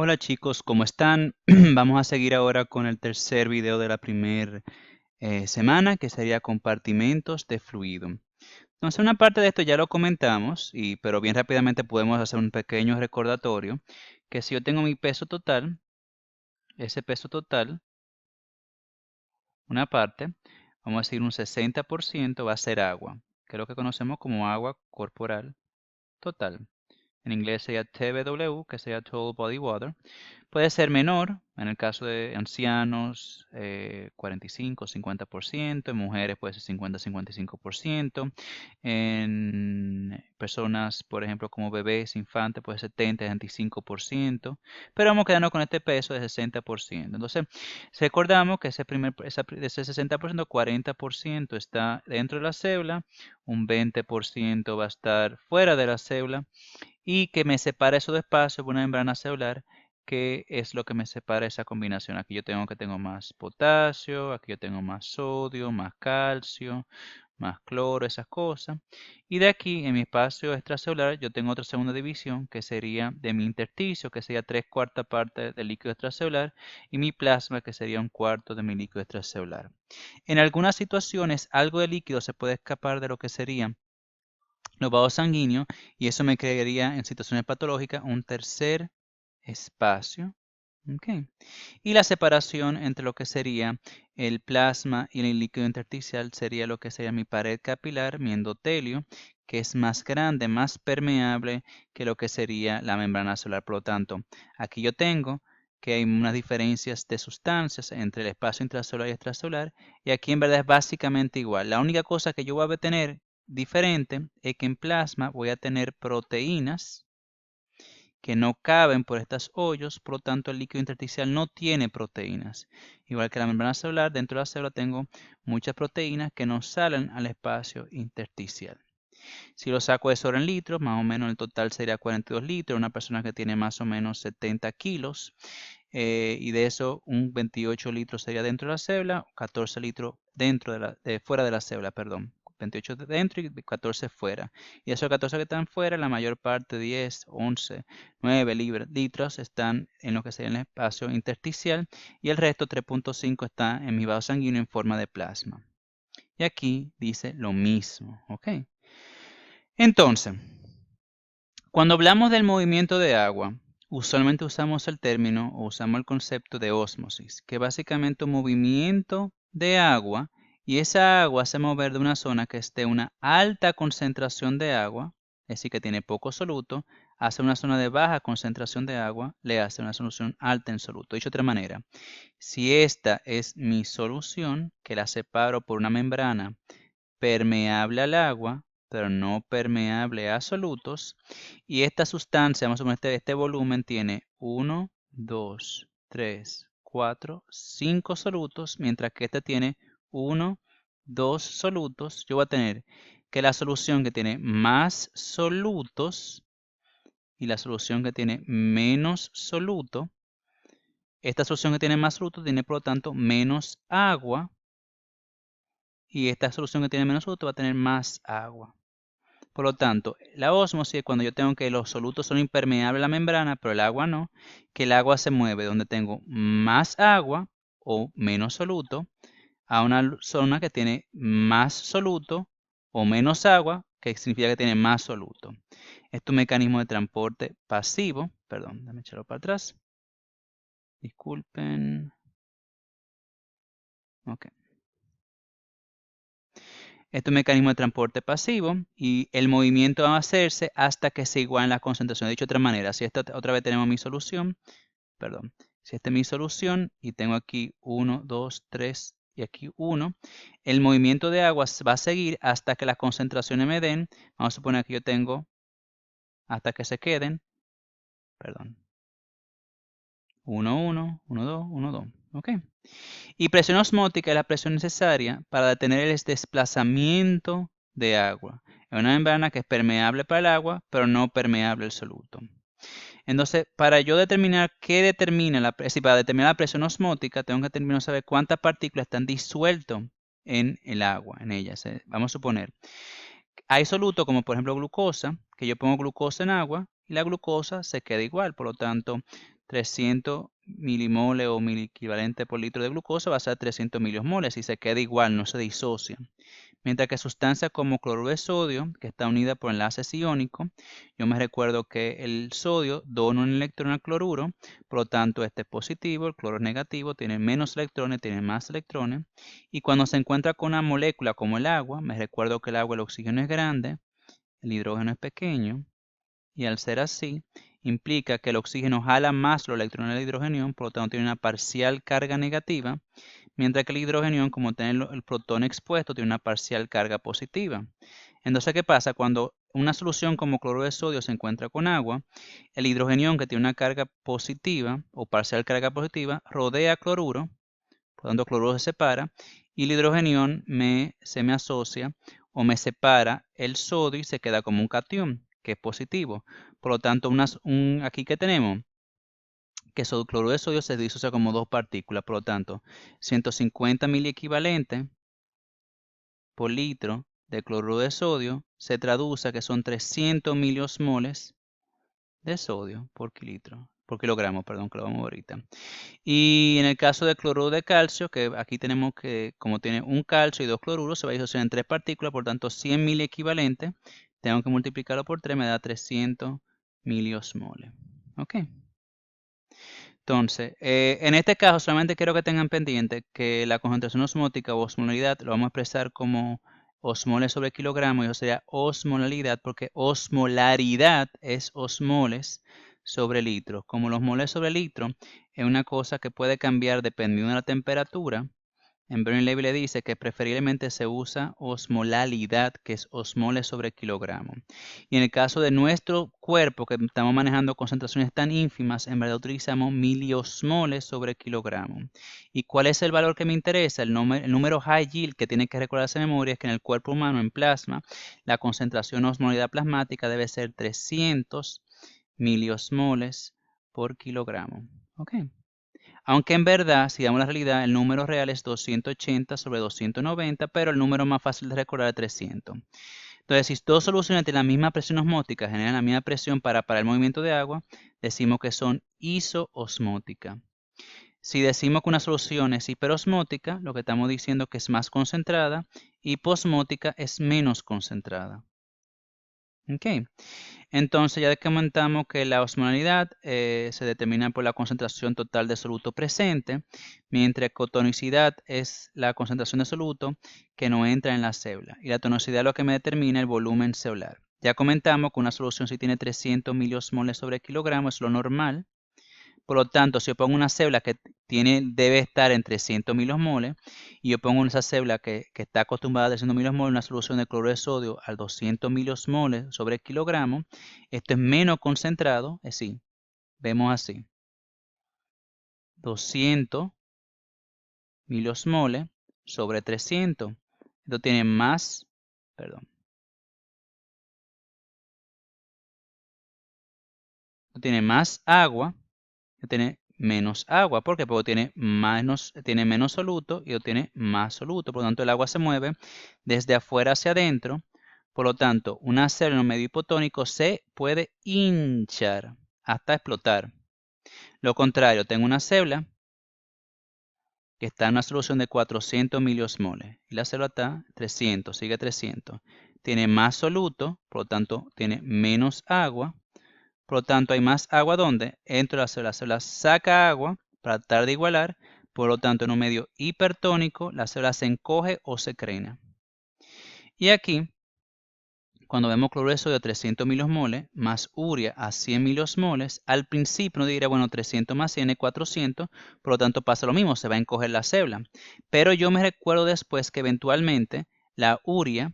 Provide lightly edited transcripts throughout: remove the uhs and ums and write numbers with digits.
Hola chicos, ¿cómo están? Vamos a seguir ahora con el tercer video de la primera semana, que sería compartimentos de fluido. Entonces, una parte de esto ya lo comentamos, pero bien rápidamente podemos hacer un pequeño recordatorio, que si yo tengo mi peso total, ese peso total, una parte, vamos a decir un 60% va a ser agua, que es lo que conocemos como agua corporal total. En inglés sería TBW, que sería Total Body Water. Puede ser menor, en el caso de ancianos, 45, 50%, en mujeres puede ser 50, 55%, en personas, por ejemplo, como bebés, infantes, puede ser 70, 75%, pero vamos a quedarnos con este peso de 60%. Entonces, recordamos que de ese 60%, 40% está dentro de la célula, un 20% va a estar fuera de la célula, y que me separa esos espacios por una membrana celular, que es lo que me separa esa combinación. Aquí yo tengo más potasio, aquí yo tengo más sodio, más calcio, más cloro, esas cosas. Y de aquí, en mi espacio extracelular, yo tengo otra segunda división, que sería de mi intersticio, que sería 3/4 partes del líquido extracelular, y mi plasma, que sería 1/4 de mi líquido extracelular. En algunas situaciones, algo de líquido se puede escapar de lo que sería los vasos sanguíneos, y eso me crearía en situaciones patológicas un tercer espacio. ¿Ok? Y la separación entre lo que sería el plasma y el líquido intersticial sería lo que sería mi pared capilar, mi endotelio, que es más grande, más permeable que lo que sería la membrana celular. Por lo tanto, aquí yo tengo que hay unas diferencias de sustancias entre el espacio intracelular y extracelular, y aquí en verdad es básicamente igual. La única cosa que yo voy a tener diferente es que en plasma voy a tener proteínas que no caben por estos hoyos, por lo tanto el líquido intersticial no tiene proteínas. Igual que la membrana celular, dentro de la célula tengo muchas proteínas que no salen al espacio intersticial. Si lo saco eso en litros, más o menos el total sería 42 litros, una persona que tiene más o menos 70 kilos, y de eso un 28 litros sería dentro de la célula, 14 litros fuera de la célula, perdón. 28 de dentro y 14 fuera. Y esos 14 que están fuera, la mayor parte, 10, 11, 9 litros, están en lo que sería el espacio intersticial, y el resto, 3.5, está en mi vaso sanguíneo en forma de plasma. Y aquí dice lo mismo, ¿ok? Entonces, cuando hablamos del movimiento de agua, usualmente usamos el término o usamos el concepto de ósmosis, que es básicamente un movimiento de agua, y esa agua se mover de una zona que esté una alta concentración de agua, es decir, que tiene poco soluto, hacia una zona de baja concentración de agua, le hace una solución alta en soluto. Dicho de otra manera, si esta es mi solución, que la separo por una membrana permeable al agua, pero no permeable a solutos, y esta sustancia, más o menos este volumen, tiene 1, 2, 3, 4, 5 solutos, mientras que esta tiene 1, 2 solutos. Yo voy a tener que la solución que tiene más solutos y la solución que tiene menos soluto, esta solución que tiene más soluto tiene por lo tanto menos agua, y esta solución que tiene menos soluto va a tener más agua. Por lo tanto, la ósmosis es cuando yo tengo que los solutos son impermeables a la membrana, pero el agua no, que el agua se mueve donde tengo más agua o menos soluto a una zona que tiene más soluto o menos agua, que significa que tiene más soluto. Este es un mecanismo de transporte pasivo. Perdón, déjame echarlo para atrás. Disculpen. Ok. Este es un mecanismo de transporte pasivo, y el movimiento va a hacerse hasta que se igualen las concentraciones. Dicho de otra manera, si esta otra vez tenemos mi solución, perdón, si esta es mi solución y tengo aquí 1, 2, 3 y aquí 1, el movimiento de agua va a seguir hasta que las concentraciones me den. Vamos a suponer que yo tengo hasta que se queden, perdón, 1, 1, 1, 2, 1, 2. ¿Ok? Y presión osmótica es la presión necesaria para detener el desplazamiento de agua. Es una membrana que es permeable para el agua, pero no permeable al soluto. Entonces, para yo determinar qué determina para determinar la presión osmótica, tengo que determinar saber cuántas partículas están disueltas en el agua, en ellas. Vamos a suponer, hay solutos como por ejemplo glucosa, que yo pongo glucosa en agua y la glucosa se queda igual. Por lo tanto, 300 milimoles o miliequivalente por litro de glucosa va a ser 300 miliosmoles y se queda igual, no se disocia. Mientras que sustancias como cloruro de sodio, que está unida por enlaces iónicos, yo me recuerdo que el sodio dona un electrón al cloruro, por lo tanto este es positivo, el cloro es negativo, tiene menos electrones, tiene más electrones. Y cuando se encuentra con una molécula como el agua, me recuerdo que el agua, el oxígeno es grande, el hidrógeno es pequeño, y al ser así, implica que el oxígeno jala más los electrones del hidrógeno, por lo tanto tiene una parcial carga negativa, mientras que el hidrógeno, como tiene el protón expuesto, tiene una parcial carga positiva. Entonces, ¿qué pasa? Cuando una solución como cloruro de sodio se encuentra con agua, el hidrógeno, que tiene una carga positiva o parcial carga positiva, rodea cloruro, por lo tanto cloruro se separa, y el hidrógeno se me asocia o me separa el sodio y se queda como un catión, que es positivo. Por lo tanto, aquí que tenemos que el cloruro de sodio se disocia como dos partículas, por lo tanto, 150 miliequivalentes por litro de cloruro de sodio se traduce a que son 300 miliosmoles de sodio por kilogramo, perdón, que lo vamos a ver ahorita. Y en el caso del cloruro de calcio, que aquí tenemos que, como tiene un calcio y dos cloruros, se va a disociar en tres partículas, por tanto 100 miliequivalentes, tengo que multiplicarlo por 3, me da 300 miliosmoles. ¿Ok? Entonces, en este caso solamente quiero que tengan pendiente que la concentración osmótica o osmolaridad lo vamos a expresar como osmoles sobre kilogramo, y eso sería osmolaridad, porque osmolaridad es osmoles sobre litro. Como los moles sobre litro es una cosa que puede cambiar dependiendo de la temperatura, en Bernoulli le dice que preferiblemente se usa osmolalidad, que es osmoles sobre kilogramo. Y en el caso de nuestro cuerpo, que estamos manejando concentraciones tan ínfimas, en verdad utilizamos miliosmoles sobre kilogramo. ¿Y cuál es el valor que me interesa? El número high yield que tiene que recordarse de memoria es que en el cuerpo humano, en plasma, la concentración osmolaridad plasmática debe ser 300 miliosmoles por kilogramo. ¿Ok? Aunque en verdad, si damos la realidad, el número real es 280 sobre 290, pero el número más fácil de recordar es 300. Entonces, si dos soluciones tienen la misma presión osmótica, generan la misma presión para el movimiento de agua, decimos que son isoosmóticas. Si decimos que una solución es hiperosmótica, lo que estamos diciendo es que es más concentrada, y hiposmótica es menos concentrada. ¿Ok? Entonces ya comentamos que la osmolaridad se determina por la concentración total de soluto presente, mientras que tonicidad es la concentración de soluto que no entra en la célula. Y la tonicidad es lo que me determina el volumen celular. Ya comentamos que una solución si tiene 300 miliosmoles sobre kilogramo es lo normal. Por lo tanto, si yo pongo una célula que debe estar en 300 milosmoles y yo pongo esa célula que está acostumbrada a 300 milosmoles, una solución de cloruro de sodio al 200 milosmoles sobre kilogramo, esto es menos concentrado, es decir, vemos así, 200 milosmoles sobre 300. Esto tiene más, perdón, esto tiene más agua, tiene menos agua. ¿Por qué? Porque tiene menos soluto y tiene más soluto. Por lo tanto, el agua se mueve desde afuera hacia adentro. Por lo tanto, una célula en un medio hipotónico se puede hinchar hasta explotar. Lo contrario, tengo una célula que está en una solución de 400 miliosmoles. Y la célula está 300, sigue 300. Tiene más soluto, por lo tanto, tiene menos agua. Por lo tanto, hay más agua donde dentro de la célula. La célula saca agua para tratar de igualar. Por lo tanto, en un medio hipertónico, la célula se encoge o se crena. Y aquí, cuando vemos cloruro de sodio a 300 milosmoles más urea a 100 milosmoles, al principio uno diría, bueno, 300 más 100 es 400, por lo tanto pasa lo mismo, se va a encoger la célula. Pero yo me recuerdo después que eventualmente la urea,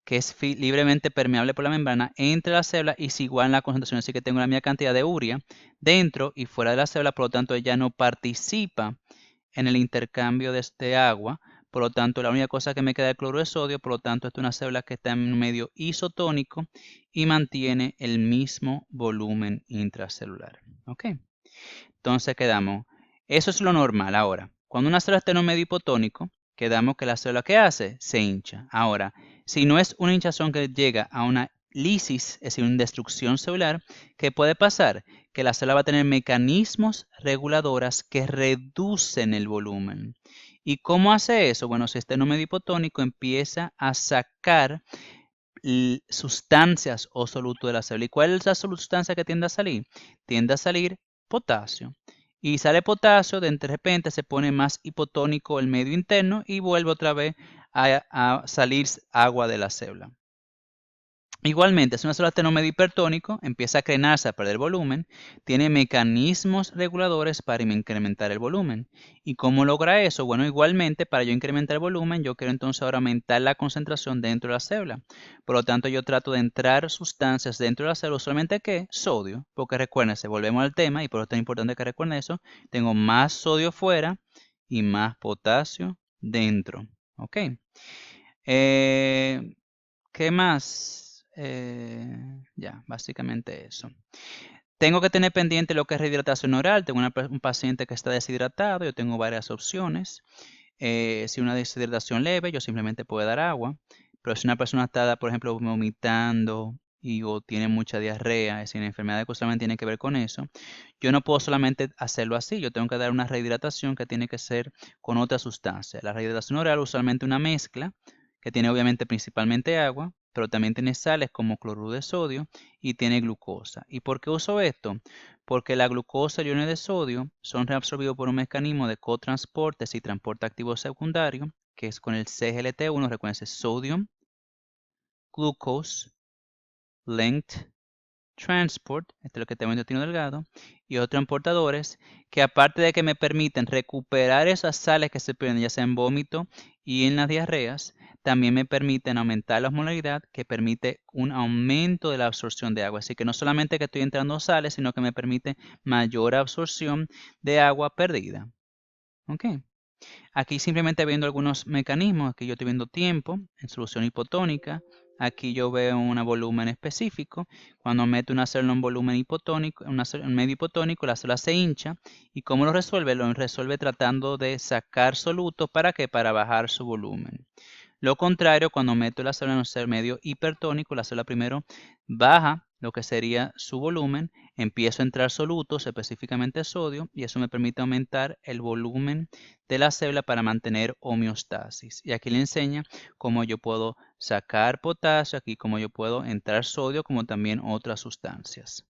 que es libremente permeable por la membrana, entre la célula y se igualan la concentración. Así que tengo la misma cantidad de urea dentro y fuera de la célula, por lo tanto ella no participa en el intercambio de agua. Por lo tanto, la única cosa que me queda es el cloruro de sodio. Por lo tanto, esta es una célula que está en un medio isotónico y mantiene el mismo volumen intracelular. ¿Ok? Entonces quedamos. Eso es lo normal. Ahora, cuando una célula está en un medio hipotónico, quedamos que la célula, ¿qué hace? Se hincha. Ahora, si no es una hinchazón que llega a una lisis, es decir, una destrucción celular, ¿qué puede pasar? Que la célula va a tener mecanismos reguladores que reducen el volumen. ¿Y cómo hace eso? Bueno, si este medio hipotónico empieza a sacar sustancias o soluto de la célula. ¿Y cuál es la sustancia que tiende a salir? Tiende a salir potasio. Y sale potasio, de repente se pone más hipotónico el medio interno y vuelve otra vez a salir agua de la célula. Igualmente, si una célula tiene un medio hipertónico, empieza a crenarse, a perder volumen, tiene mecanismos reguladores para incrementar el volumen. ¿Y cómo logra eso? Bueno, igualmente, para yo incrementar el volumen, yo quiero entonces ahora aumentar la concentración dentro de la célula. Por lo tanto, yo trato de entrar sustancias dentro de la célula, solamente ¿qué? Sodio, porque recuérdense, volvemos al tema, y por eso es importante que recuerden eso, tengo más sodio fuera y más potasio dentro. ¿Ok? ¿Qué más? Ya, básicamente eso. Tengo que tener pendiente lo que es rehidratación oral. Tengo un paciente que está deshidratado. Yo tengo varias opciones. Si una deshidratación leve, yo simplemente puedo dar agua. Pero si una persona está, por ejemplo, vomitando o tiene mucha diarrea, es decir, la enfermedad que solamente tiene que ver con eso, yo no puedo solamente hacerlo así. Yo tengo que dar una rehidratación que tiene que ser con otra sustancia. La rehidratación oral usualmente una mezcla que tiene obviamente principalmente agua, pero también tiene sales como cloruro de sodio y tiene glucosa. ¿Y por qué uso esto? Porque la glucosa y iones de sodio son reabsorbidos por un mecanismo de cotransporte y transporte activo secundario, que es con el CGLT1, recuerden, Sodium Glucose Linked Transport, este es lo que tengo en el intestino delgado, y otros transportadores que aparte de que me permiten recuperar esas sales que se pierden ya sea en vómito y en las diarreas, también me permiten aumentar la osmolaridad que permite un aumento de la absorción de agua. Así que no solamente que estoy entrando sales, sino que me permite mayor absorción de agua perdida. ¿Ok? Aquí simplemente viendo algunos mecanismos, aquí yo estoy viendo tiempo en solución hipotónica, aquí yo veo un volumen específico, cuando meto una célula en volumen hipotónico, en medio hipotónico, la célula se hincha, y ¿cómo lo resuelve? Lo resuelve tratando de sacar soluto, ¿para qué? Para bajar su volumen. Lo contrario, cuando meto la célula en un medio hipertónico, la célula primero baja lo que sería su volumen, empiezo a entrar solutos, específicamente sodio, y eso me permite aumentar el volumen de la célula para mantener homeostasis. Y aquí le enseña cómo yo puedo sacar potasio, aquí cómo yo puedo entrar sodio, como también otras sustancias.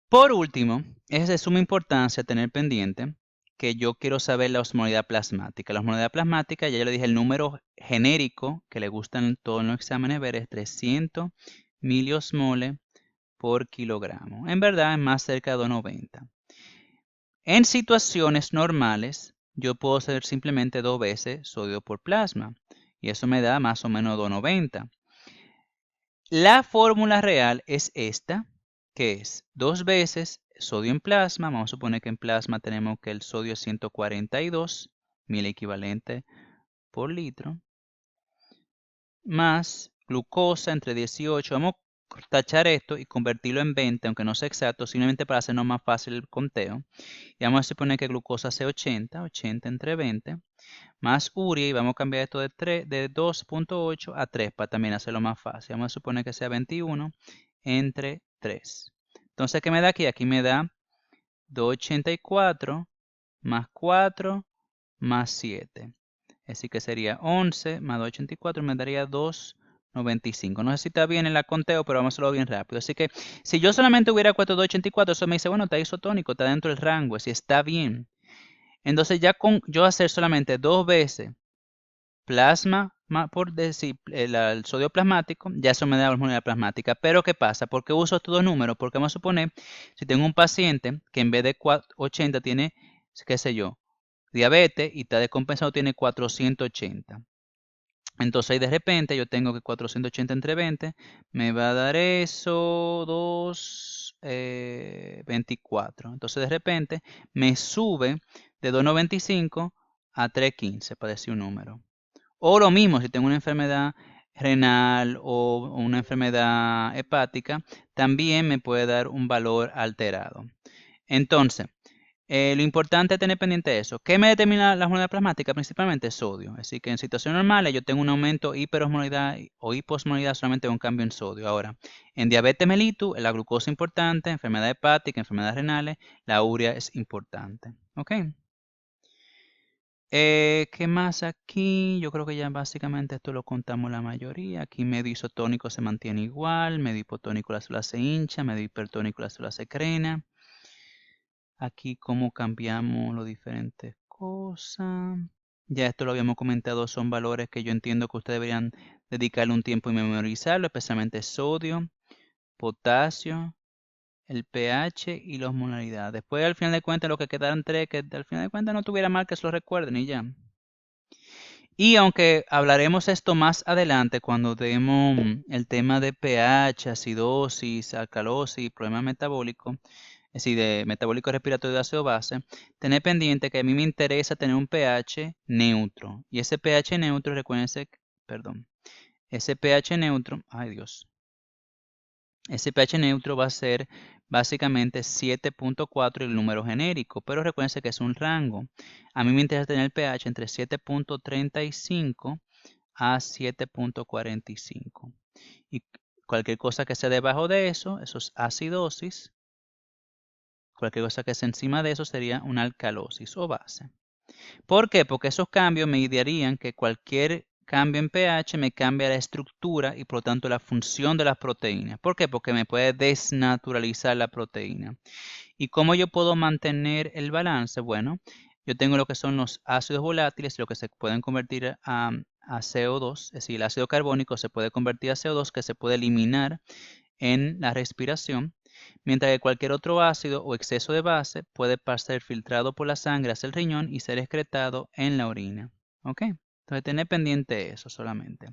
Por último, es de suma importancia tener pendiente que yo quiero saber la osmolaridad plasmática. La osmolaridad plasmática, ya yo le dije, el número genérico que le gusta en todos los exámenes ver es 300 miliosmoles por kilogramo. En verdad es más cerca de 290. En situaciones normales, yo puedo hacer simplemente 2 veces sodio por plasma. Y eso me da más o menos 290. La fórmula real es esta, que es 2 veces sodio en plasma. Vamos a suponer que en plasma tenemos que el sodio es 142 mil equivalente por litro. Más glucosa entre 18. Vamos a tachar esto y convertirlo en 20, aunque no sea exacto, simplemente para hacernos más fácil el conteo. Y vamos a suponer que glucosa sea 80, 80 entre 20, más urea, y vamos a cambiar esto de 2.8 a 3 para también hacerlo más fácil. Vamos a suponer que sea 21 entre 3. Entonces, ¿qué me da aquí? Aquí me da 284 más 4 más 7. Así que sería 11 más 284 me daría 295. No sé si está bien en la conteo, pero vamos a hacerlo bien rápido. Así que si yo solamente hubiera puesto 284, eso me dice, bueno, está isotónico, está dentro del rango, si está bien. Entonces ya con yo hacer solamente 2 veces plasma, por decir, el sodio plasmático, ya eso me da la osmolaridad plasmática. Pero ¿qué pasa? ¿Por qué uso estos dos números? Porque vamos a suponer, si tengo un paciente que en vez de 80 tiene, qué sé yo, diabetes y está descompensado, tiene 480. Entonces ahí de repente yo tengo que 480 entre 20 me va a dar eso 224. Entonces de repente me sube de 295 a 315 para decir un número. O lo mismo, si tengo una enfermedad renal o una enfermedad hepática, también me puede dar un valor alterado. Entonces, Lo importante es tener pendiente eso. ¿Qué me determina la osmolaridad plasmática? Principalmente sodio. Así que en situaciones normales yo tengo un aumento hiperosmolaridad o hiposmolaridad solamente un cambio en sodio. Ahora, en diabetes mellitus, la glucosa es importante, enfermedad hepática, enfermedades renales, la urea es importante. ¿Ok? ¿Qué más aquí? Yo creo que ya básicamente esto lo contamos la mayoría. Aquí medio isotónico se mantiene igual, medio hipotónico la célula se hincha, medio hipertónico la célula se crena. Aquí cómo cambiamos las diferentes cosas. Ya esto lo habíamos comentado, son valores que yo entiendo que ustedes deberían dedicarle un tiempo y memorizarlo, especialmente sodio, potasio, el pH y la osmolaridad. Después, al final de cuentas, lo que quedaron tres, que al final de cuentas no tuviera mal que se lo recuerden y ya. Y aunque hablaremos esto más adelante cuando demos el tema de pH, acidosis, alcalosis, problemas metabólicos, es decir, de metabólico respiratorio de ácido base, tener pendiente que a mí me interesa tener un pH neutro. Y ese pH neutro, recuérdense, perdón, ese pH neutro, ay Dios, ese pH neutro va a ser básicamente 7.4 el número genérico, pero recuérdense que es un rango. A mí me interesa tener el pH entre 7.35 a 7.45. Y cualquier cosa que sea debajo de eso es acidosis. Cualquier cosa que sea encima de eso sería una alcalosis o base. ¿Por qué? Porque esos cambios me idearían que cualquier cambio en pH me cambia la estructura y por lo tanto la función de las proteínas. ¿Por qué? Porque me puede desnaturalizar la proteína. ¿Y cómo yo puedo mantener el balance? Bueno, yo tengo lo que son los ácidos volátiles, lo que se pueden convertir a CO2, es decir, el ácido carbónico se puede convertir a CO2 que se puede eliminar en la respiración, mientras que cualquier otro ácido o exceso de base puede ser filtrado por la sangre hacia el riñón y ser excretado en la orina. ¿Ok? Entonces, tener pendiente eso solamente.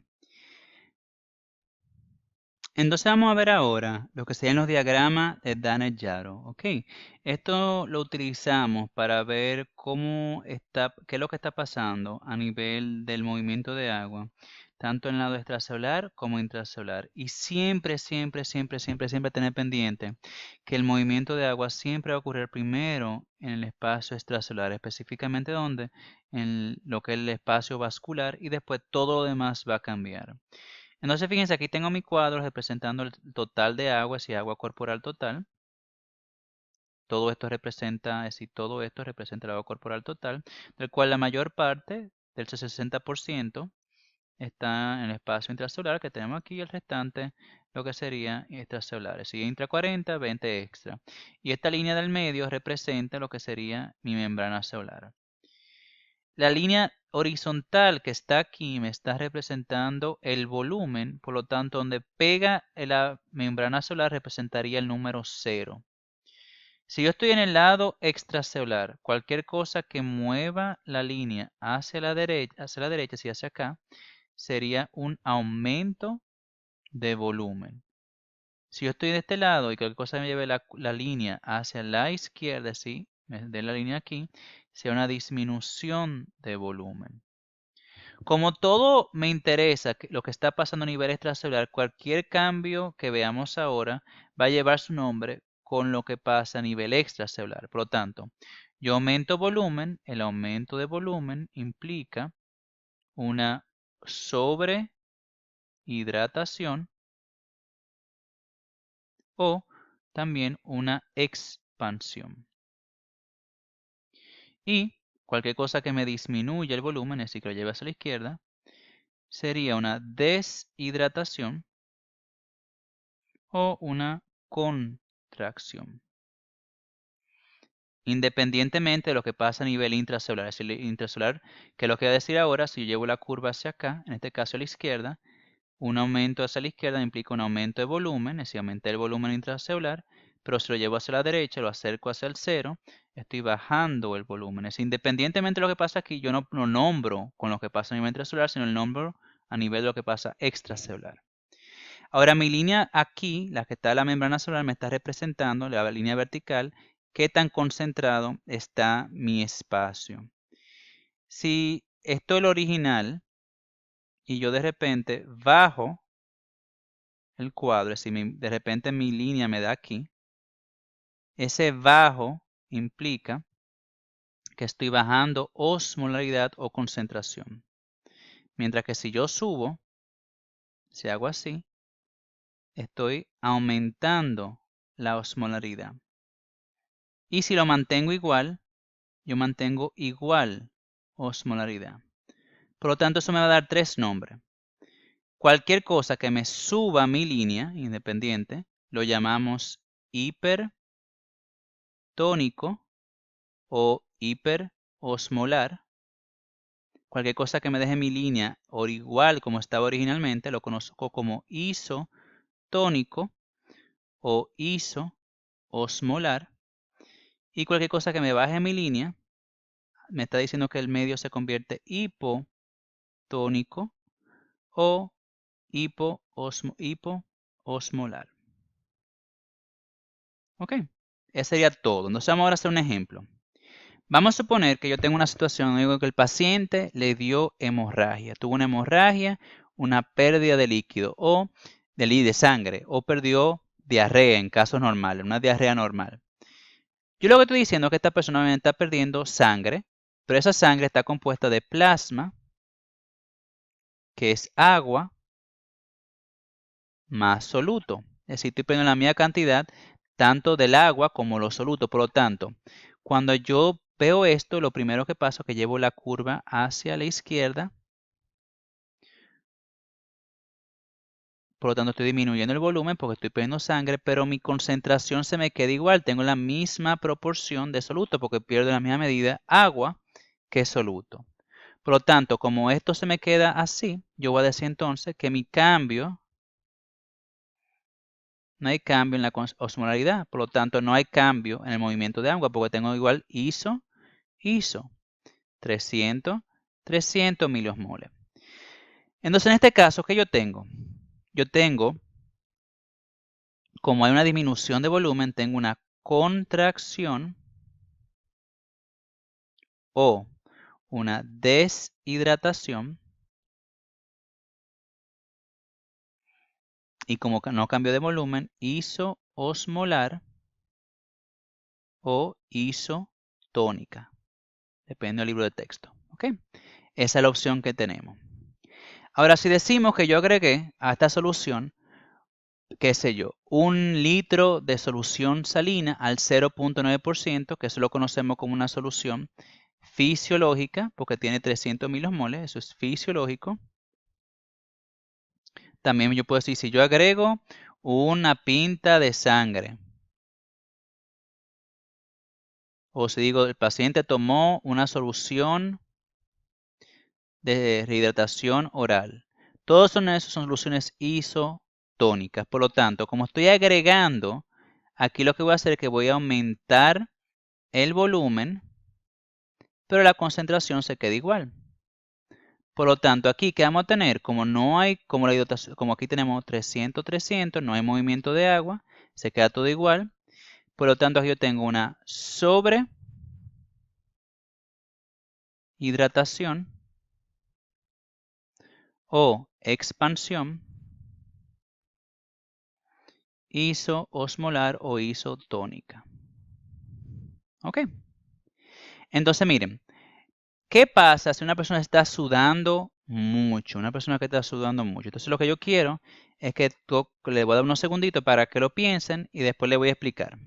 Entonces vamos a ver ahora lo que serían los diagramas de Danner-Yaro. ¿Ok? Esto lo utilizamos para ver qué es lo que está pasando a nivel del movimiento de agua, tanto en el lado extracelular como intracelular. Y siempre, siempre, siempre, siempre, siempre tener pendiente que el movimiento de agua siempre va a ocurrir primero en el espacio extracelular, específicamente donde, en lo que es el espacio vascular, y después todo lo demás va a cambiar. Entonces, fíjense, aquí tengo mi cuadro representando el total de aguas y agua corporal total. Todo esto representa, es decir, todo esto representa el agua corporal total, del cual la mayor parte, del 60%, está en el espacio intracelular que tenemos aquí, y el restante lo que sería extracelular. Si intra 40, 20 extra. Y esta línea del medio representa lo que sería mi membrana celular. La línea horizontal que está aquí me está representando el volumen, por lo tanto, donde pega la membrana celular representaría el número 0. Si yo estoy en el lado extracelular, cualquier cosa que mueva la línea hacia la derecha, y hacia acá, sería un aumento de volumen. Si yo estoy de este lado y cualquier cosa me lleve la línea hacia la izquierda, ¿sí? Me dé la línea aquí, sería una disminución de volumen. Como todo me interesa lo que está pasando a nivel extracelular, cualquier cambio que veamos ahora va a llevar su nombre con lo que pasa a nivel extracelular. Por lo tanto, yo aumento volumen, el aumento de volumen implica una sobrehidratación o también una expansión. Y cualquier cosa que me disminuya el volumen, es decir, que lo lleve hacia la izquierda, sería una deshidratación o una contracción. Independientemente de lo que pasa a nivel intracelular. Es decir, intracelular, que es lo que voy a decir ahora, si yo llevo la curva hacia acá, en este caso a la izquierda, un aumento hacia la izquierda implica un aumento de volumen, es decir, aumenté el volumen intracelular, pero si lo llevo hacia la derecha, lo acerco hacia el cero, estoy bajando el volumen. Es decir, independientemente de lo que pasa aquí, yo no lo nombro con lo que pasa a nivel intracelular, sino el nombro a nivel de lo que pasa extracelular. Ahora mi línea aquí, la que está en la membrana celular, me está representando, la línea vertical, qué tan concentrado está mi espacio. Si esto es el original y yo de repente bajo el cuadro, si de repente mi línea me da aquí, ese bajo implica que estoy bajando osmolaridad o concentración. Mientras que si yo subo, si hago así, estoy aumentando la osmolaridad. Y si lo mantengo igual, yo mantengo igual osmolaridad. Por lo tanto, eso me va a dar 3 nombres. Cualquier cosa que me suba mi línea independiente, lo llamamos hipertónico o hiperosmolar. Cualquier cosa que me deje mi línea o igual como estaba originalmente, lo conozco como isotónico o isoosmolar. Y cualquier cosa que me baje mi línea, me está diciendo que el medio se convierte hipotónico o hipoosmolar. Ok, eso sería todo. Entonces vamos ahora a hacer un ejemplo. Vamos a suponer que yo tengo una situación en la que el paciente le dio hemorragia. Tuvo una hemorragia, una pérdida de líquido o de sangre o perdió diarrea en casos normales, una diarrea normal. Yo lo que estoy diciendo es que esta persona está perdiendo sangre, pero esa sangre está compuesta de plasma, que es agua, más soluto. Es decir, estoy perdiendo la misma cantidad tanto del agua como los solutos. Por lo tanto, cuando yo veo esto, lo primero que pasa es que llevo la curva hacia la izquierda. Por lo tanto, estoy disminuyendo el volumen porque estoy perdiendo sangre, pero mi concentración se me queda igual. Tengo la misma proporción de soluto porque pierdo en la misma medida agua que soluto. Por lo tanto, como esto se me queda así, yo voy a decir entonces que mi cambio, no hay cambio en la osmolaridad. Por lo tanto, no hay cambio en el movimiento de agua porque tengo igual iso, 300, 300 miliosmoles. Entonces, en este caso, ¿qué yo tengo? Yo tengo, como hay una disminución de volumen, tengo una contracción o una deshidratación. Y como no cambio de volumen, isoosmolar o isotónica. Depende del libro de texto. ¿Ok? Esa es la opción que tenemos. Ahora, si decimos que yo agregué a esta solución, qué sé yo, 1 litro de solución salina al 0.9%, que eso lo conocemos como una solución fisiológica, porque tiene 300 milimoles, eso es fisiológico. También yo puedo decir, si yo agrego una pinta de sangre, o si digo, el paciente tomó una solución de rehidratación oral. Todos son soluciones isotónicas. Por lo tanto, como estoy agregando, aquí lo que voy a hacer es que voy a aumentar el volumen, pero la concentración se queda igual. Por lo tanto, aquí, ¿qué vamos a tener? Como no hay, como aquí tenemos 300, 300, no hay movimiento de agua, se queda todo igual. Por lo tanto, aquí yo tengo una sobrehidratación o expansión isoosmolar o isotónica. ¿Ok? Entonces, miren, ¿qué pasa si una persona está sudando mucho? Una persona que está sudando mucho. Entonces, lo que yo quiero es que le voy a dar unos segunditos para que lo piensen y después le voy a explicar.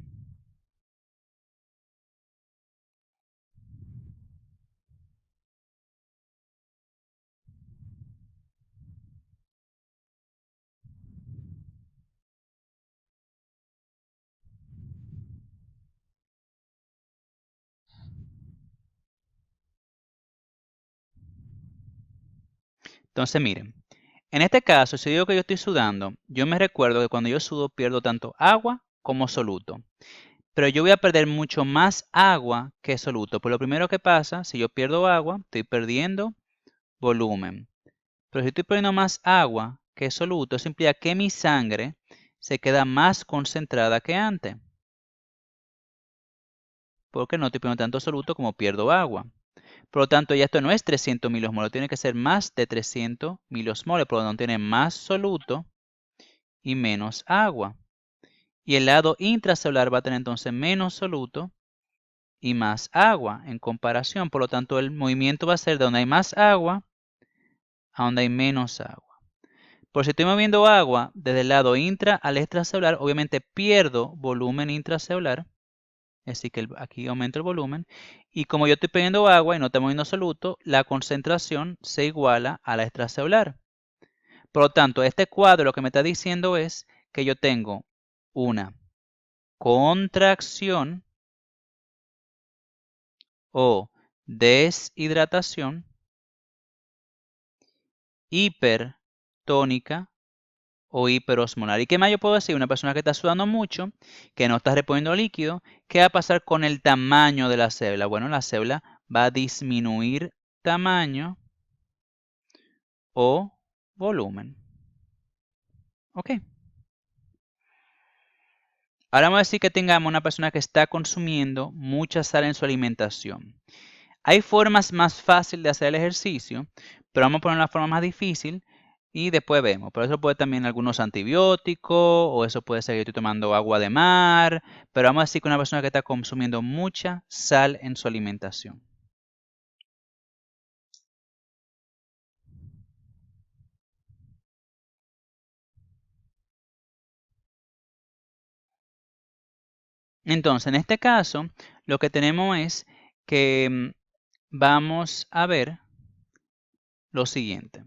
Entonces, miren, en este caso, si digo que yo estoy sudando, yo me recuerdo que cuando yo sudo pierdo tanto agua como soluto. Pero yo voy a perder mucho más agua que soluto. Por lo primero que pasa, si yo pierdo agua, estoy perdiendo volumen. Pero si estoy perdiendo más agua que soluto, eso implica que mi sangre se queda más concentrada que antes. Porque no estoy perdiendo tanto soluto como pierdo agua. Por lo tanto, ya esto no es 300 milosmoles, tiene que ser más de 300 milosmoles, por lo tanto tiene más soluto y menos agua. Y el lado intracelular va a tener entonces menos soluto y más agua en comparación. Por lo tanto, el movimiento va a ser de donde hay más agua a donde hay menos agua. Por si estoy moviendo agua desde el lado intra al extracelular, obviamente pierdo volumen intracelular. Así que aquí aumento el volumen. Y como yo estoy perdiendo agua y no estoy moviendo soluto, la concentración se iguala a la extracelular. Por lo tanto, este cuadro lo que me está diciendo es que yo tengo una contracción o deshidratación hipertónica o hiperosmolar. ¿Y qué más yo puedo decir? Una persona que está sudando mucho, que no está reponiendo líquido, ¿qué va a pasar con el tamaño de la célula? Bueno, la célula va a disminuir tamaño o volumen. ¿Ok? Ahora vamos a decir que tengamos una persona que está consumiendo mucha sal en su alimentación. Hay formas más fáciles de hacer el ejercicio, pero vamos a poner la forma más difícil y después vemos. Por eso puede también algunos antibióticos o eso puede ser que estoy tomando agua de mar, pero vamos a decir que una persona que está consumiendo mucha sal en su alimentación. Entonces, en este caso, lo que tenemos es que vamos a ver lo siguiente.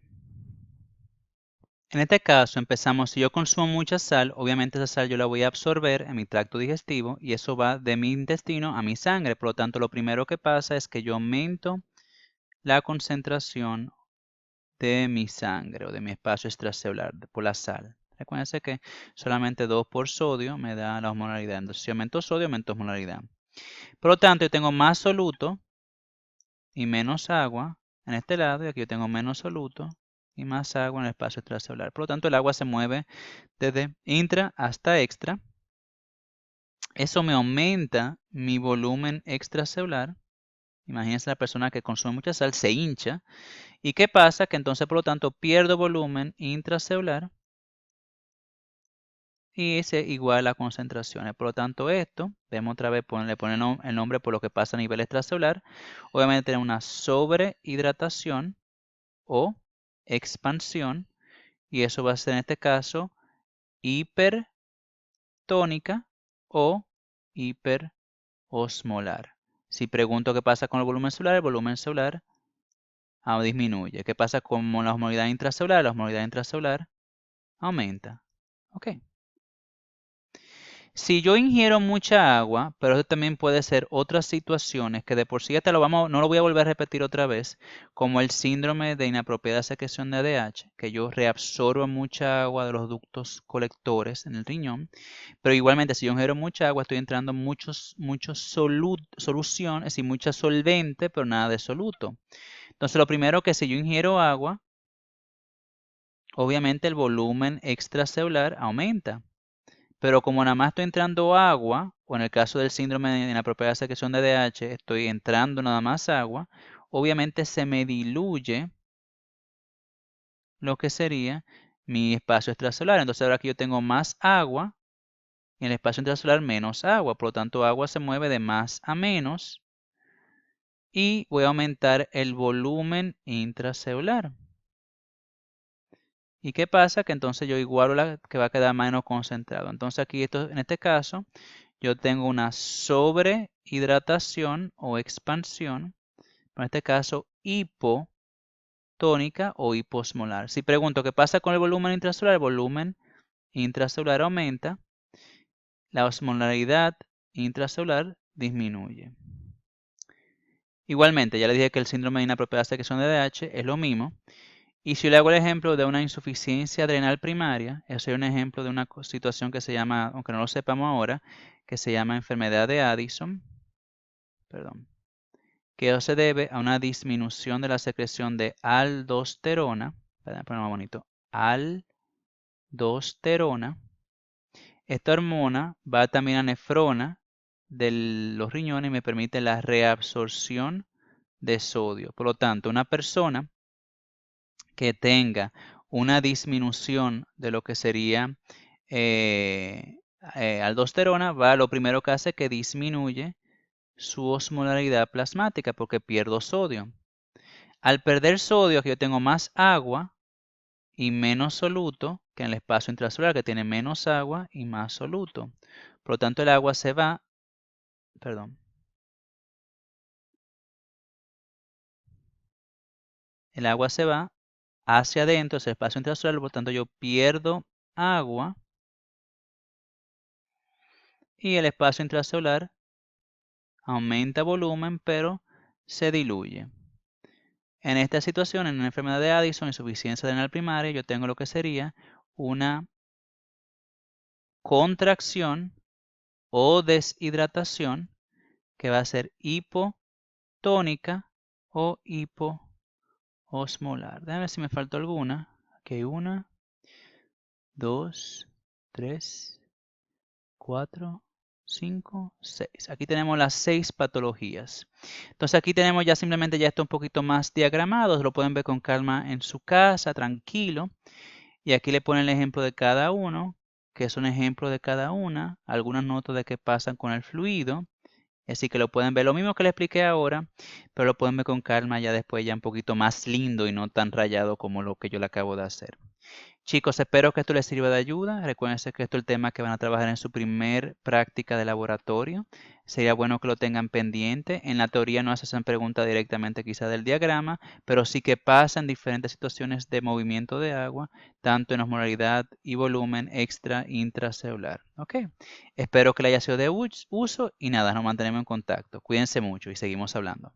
En este caso empezamos, si yo consumo mucha sal, obviamente esa sal yo la voy a absorber en mi tracto digestivo y eso va de mi intestino a mi sangre. Por lo tanto, lo primero que pasa es que yo aumento la concentración de mi sangre o de mi espacio extracelular por la sal. Recuérdense que solamente 2 por sodio me da la osmolaridad. Entonces, si aumento sodio, aumento osmolaridad. Por lo tanto, yo tengo más soluto y menos agua en este lado y aquí yo tengo menos soluto y más agua en el espacio extracelular. Por lo tanto, el agua se mueve desde intra hasta extra. Eso me aumenta mi volumen extracelular. Imagínense la persona que consume mucha sal, se hincha. ¿Y qué pasa? Que entonces, por lo tanto, pierdo volumen intracelular y ese igual a concentraciones. Por lo tanto, esto, vemos otra vez, le ponen el nombre por lo que pasa a nivel extracelular. Obviamente, tenemos una sobrehidratación o expansión. Y eso va a ser en este caso hipertónica o hiperosmolar. Si pregunto qué pasa con el volumen celular disminuye. ¿Qué pasa con la osmolaridad intracelular? La osmolaridad intracelular aumenta. Ok. Si yo ingiero mucha agua, pero eso también puede ser otras situaciones que de por sí no lo voy a volver a repetir otra vez, como el síndrome de inapropiada secreción de ADH, que yo reabsorbo mucha agua de los ductos colectores en el riñón, pero igualmente si yo ingiero mucha agua estoy entrando muchas soluciones y mucha solvente, pero nada de soluto. Entonces lo primero que si yo ingiero agua, obviamente el volumen extracelular aumenta. Pero como nada más estoy entrando agua, o en el caso del síndrome de inapropiada secreción de ADH, estoy entrando nada más agua, obviamente se me diluye lo que sería mi espacio extracelular. Entonces ahora aquí yo tengo más agua y en el espacio intracelular menos agua. Por lo tanto, agua se mueve de más a menos y voy a aumentar el volumen intracelular. ¿Y qué pasa? Que entonces yo igualo la que va a quedar menos concentrado. Entonces aquí en este caso yo tengo una sobrehidratación o expansión, en este caso hipotónica o hiposmolar. Si pregunto qué pasa con el volumen intracelular, el volumen intracelular aumenta, la osmolaridad intracelular disminuye. Igualmente, ya le dije que el síndrome de inapropiada secreción de ADH es lo mismo. Y si le hago el ejemplo de una insuficiencia adrenal primaria, eso es un ejemplo de una situación que se llama, aunque no lo sepamos ahora, que se llama enfermedad de Addison, que se debe a una disminución de la secreción de aldosterona, para poner más bonito, aldosterona. Esta hormona va también a nefrona de los riñones y me permite la reabsorción de sodio. Por lo tanto, una persona que tenga una disminución de lo que sería aldosterona, lo primero que hace es que disminuye su osmolaridad plasmática porque pierdo sodio. Al perder sodio, aquí yo tengo más agua y menos soluto que en el espacio intracelular, que tiene menos agua y más soluto. Por lo tanto, el agua se va, perdón, el agua se va hacia adentro, es el espacio intracelular, por lo tanto yo pierdo agua y el espacio intracelular aumenta volumen, pero se diluye. En esta situación, en una enfermedad de Addison, insuficiencia renal primaria, yo tengo lo que sería una contracción o deshidratación que va a ser hipotónica o hipoosmolar. Déjame ver si me faltó alguna. Aquí hay 1, 2, 3, 4, 5, 6. Aquí tenemos las 6 patologías. Entonces aquí tenemos ya simplemente ya esto un poquito más diagramado. Lo pueden ver con calma en su casa, tranquilo. Y aquí le ponen el ejemplo de cada uno, que es un ejemplo de cada una. Algunas notas de qué pasan con el fluido. Así que lo pueden ver, lo mismo que le expliqué ahora, pero lo pueden ver con calma ya después, ya un poquito más lindo y no tan rayado como lo que yo le acabo de hacer. Chicos, espero que esto les sirva de ayuda. Recuerden que esto es el tema que van a trabajar en su primer práctica de laboratorio. Sería bueno que lo tengan pendiente. En la teoría no hacen preguntas directamente quizá del diagrama, pero sí que pasan diferentes situaciones de movimiento de agua, tanto en osmolaridad y volumen extra intracelular. ¿Ok? Espero que le haya sido de uso y nada, nos mantenemos en contacto. Cuídense mucho y seguimos hablando.